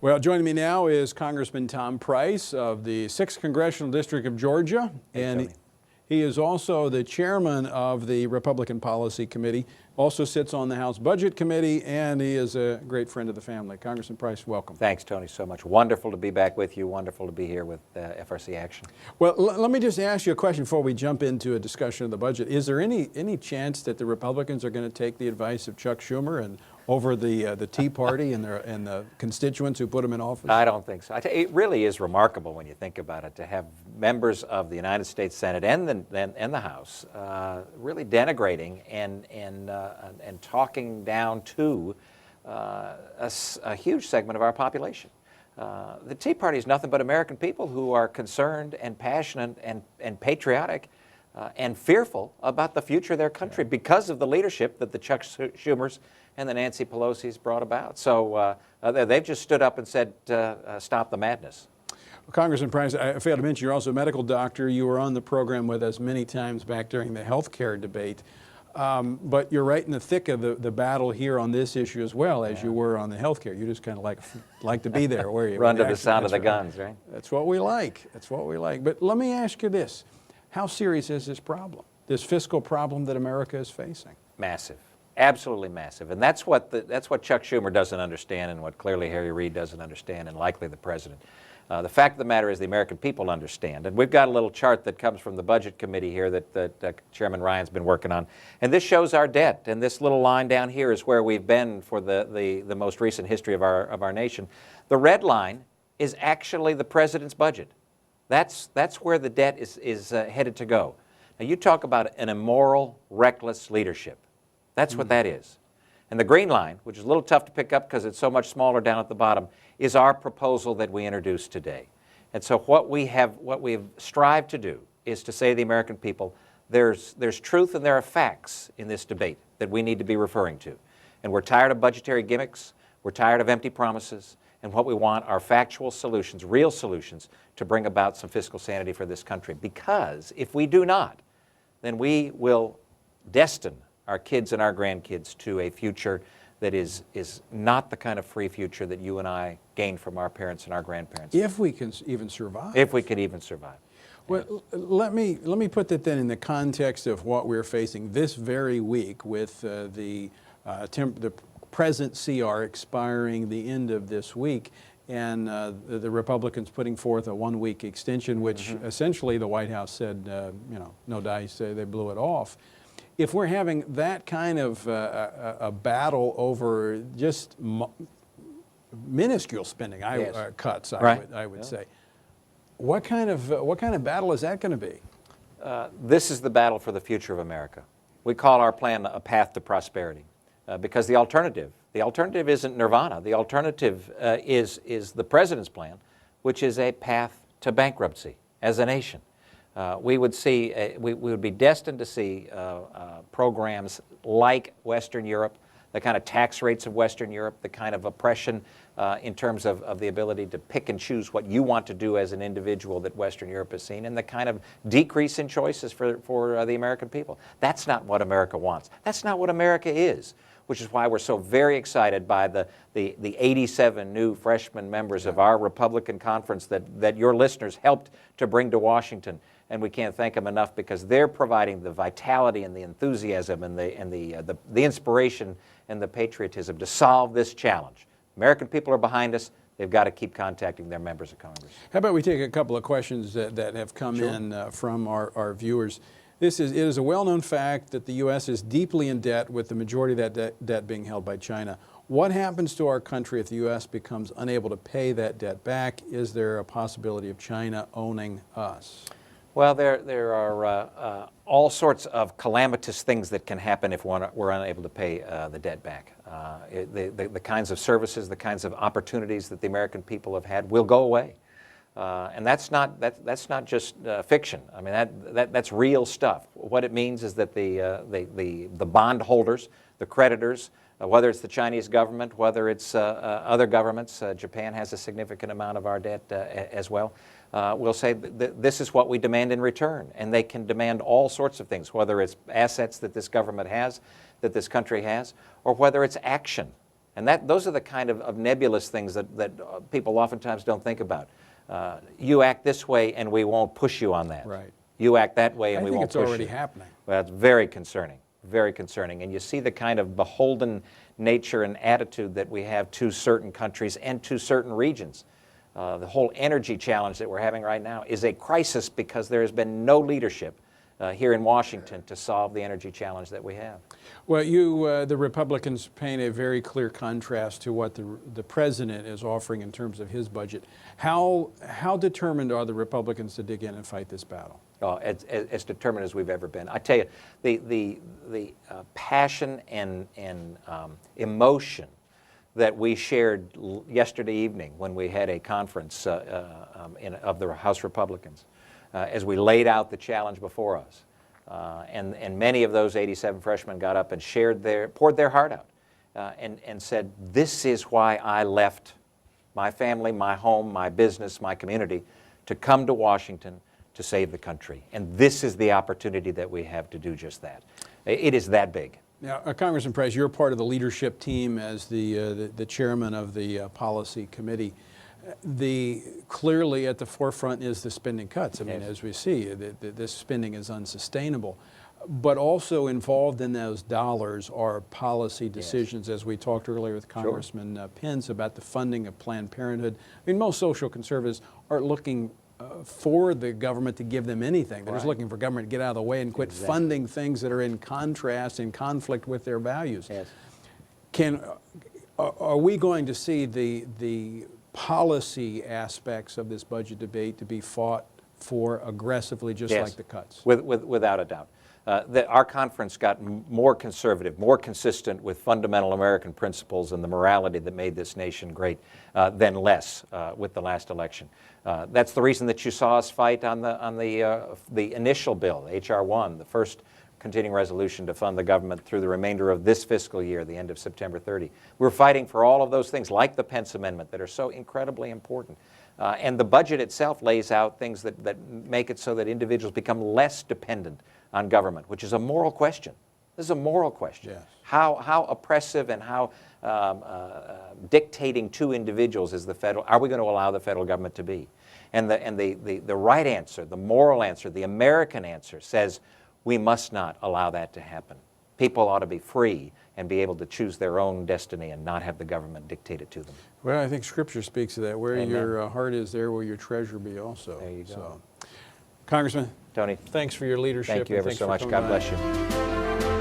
Well, joining me now is Congressman Tom Price of the 6th Congressional District of Georgia. And he is also the chairman of the Republican Policy Committee, also sits on the House Budget Committee, and he is a great friend of the family. Congressman Price, welcome. Thanks, Tony, so much. Wonderful to be back with you. Wonderful to be here with FRC Action. Well, let me just ask you a question before we jump into a discussion of the budget. Is there any chance that the Republicans are going to take the advice of Chuck Schumer and over the Tea Party and the constituents who put him in office? I don't think so. It really is remarkable when you think about it to have members of the United States Senate and the House really denigrating and talking down to a huge segment of our population. The Tea Party is nothing but American people who are concerned and passionate and patriotic and fearful about the future of their country because of the leadership that the Chuck Schumers and the Nancy Pelosi's brought about. So they've just stood up and said, stop the madness. Well, Congressman Price, I failed to mention you're also a medical doctor. You were on the program with us many times back during the health care debate. But you're right in the thick of the battle here on this issue as well as you were on the health care. You just kind of like to be there, where you run to the sound of the guns, right? That's what we like. That's what we like. But let me ask you this. How serious is this problem, this fiscal problem that America is facing? Massive. Absolutely massive. And that's what Chuck Schumer doesn't understand and what clearly Harry Reid doesn't understand and likely the president. The fact of the matter is the American people understand. And we've got a little chart that comes from the Budget Committee here that Chairman Ryan's been working on. And this shows our debt. And this little line down here is where we've been for the most recent history of our nation. The red line is actually the president's budget. That's where the debt is headed to go. Now you talk about an immoral, reckless leadership. That's what that is. And the green line, which is a little tough to pick up because it's so much smaller down at the bottom, is our proposal that we introduced today. And so what we've strived to do is to say to the American people, there's truth and there are facts in this debate that we need to be referring to. And we're tired of budgetary gimmicks, we're tired of empty promises, and what we want are factual solutions, real solutions, to bring about some fiscal sanity for this country. Because if we do not, then we will destine our kids and our grandkids to a future that is not the kind of free future that you and I gained from our parents and our grandparents. If we can even survive. If we could even survive. Well, let me put that then in the context of what we're facing this very week with the present CR expiring the end of this week, and the Republicans putting forth a one-week extension, which essentially the White House said, no dice, they blew it off. If we're having that kind of a battle over just minuscule spending cuts, I would say, what kind of battle is that going to be? This is the battle for the future of America. We call our plan a path to prosperity, because the alternative isn't nirvana. The alternative is the president's plan, which is a path to bankruptcy as a nation. We would be destined to see programs like Western Europe, the kind of tax rates of Western Europe, the kind of oppression in terms of the ability to pick and choose what you want to do as an individual that Western Europe has seen, and the kind of decrease in choices for the American people. That's not what America wants. That's not what America is, which is why we're so very excited by the 87 new freshman members of our Republican conference that your listeners helped to bring to Washington. And we can't thank them enough because they're providing the vitality and the enthusiasm and the inspiration and the patriotism to solve this challenge. American people are behind us. They've got to keep contacting their members of Congress. How about we take a couple of questions that have come in from our viewers. It is a well-known fact that the U.S. is deeply in debt, with the majority of that debt being held by China. What happens to our country if the U.S. becomes unable to pay that debt back? Is there a possibility of China owning us? Well, there are all sorts of calamitous things that can happen if we're unable to pay the debt back. The kinds of services, the kinds of opportunities that the American people have had will go away. And that's not just fiction. I mean, that's real stuff. What it means is that the bond holders, the creditors, whether it's the Chinese government, whether it's other governments, Japan has a significant amount of our debt as well, will say this is what we demand in return. And they can demand all sorts of things, whether it's assets that this government has, that this country has, or whether it's action And those are the kind of nebulous things that people oftentimes don't think about. You act this way and we won't push you on that. Right. You act that way and we won't push you. I think it's already happening. Well, that's very concerning, very concerning. And you see the kind of beholden nature and attitude that we have to certain countries and to certain regions. The whole energy challenge that we're having right now is a crisis because there has been no leadership here in Washington to solve the energy challenge that we have. Well, the Republicans paint a very clear contrast to what the president is offering in terms of his budget. How determined are the Republicans to dig in and fight this battle? Oh, as determined as we've ever been. I tell you, the passion and emotion that we shared yesterday evening when we had a conference of the House Republicans, as we laid out the challenge before us. And many of those 87 freshmen got up and poured their heart out and said, this is why I left my family, my home, my business, my community to come to Washington to save the country. And this is the opportunity that we have to do just that. It is that big. Now, Congressman Price, you're part of the leadership team as the chairman of the policy committee. Clearly at the forefront is the spending cuts. I mean, yes. As we see, this spending is unsustainable. But also involved in those dollars are policy decisions, yes. As we talked earlier with Congressman Pence about the funding of Planned Parenthood. I mean, most social conservatives aren't looking for the government to give them anything. They're just looking for government to get out of the way and quit funding things that are in contrast, in conflict with their values. Yes. Are we going to see the policy aspects of this budget debate to be fought for aggressively, just yes. like the cuts? Without a doubt. Our conference got more conservative, more consistent with fundamental American principles and the morality that made this nation great than less with the last election. That's the reason that you saw us fight on the initial bill, H.R. 1, the first continuing resolution to fund the government through the remainder of this fiscal year, the end of September 30. We're fighting for all of those things, like the Pence Amendment, that are so incredibly important. And the budget itself lays out things that make it so that individuals become less dependent on government, which is a moral question. This is a moral question. Yes. How oppressive and how dictating to individuals are we going to allow the federal government to be? And the right answer, the moral answer, the American answer says we must not allow that to happen. People ought to be free and be able to choose their own destiny and not have the government dictate it to them. Well, I think Scripture speaks to that. Where Amen. Your heart is, there will your treasure be also. There you go. So, Congressman, Tony, thanks for your leadership. Thank you ever so much. God bless you.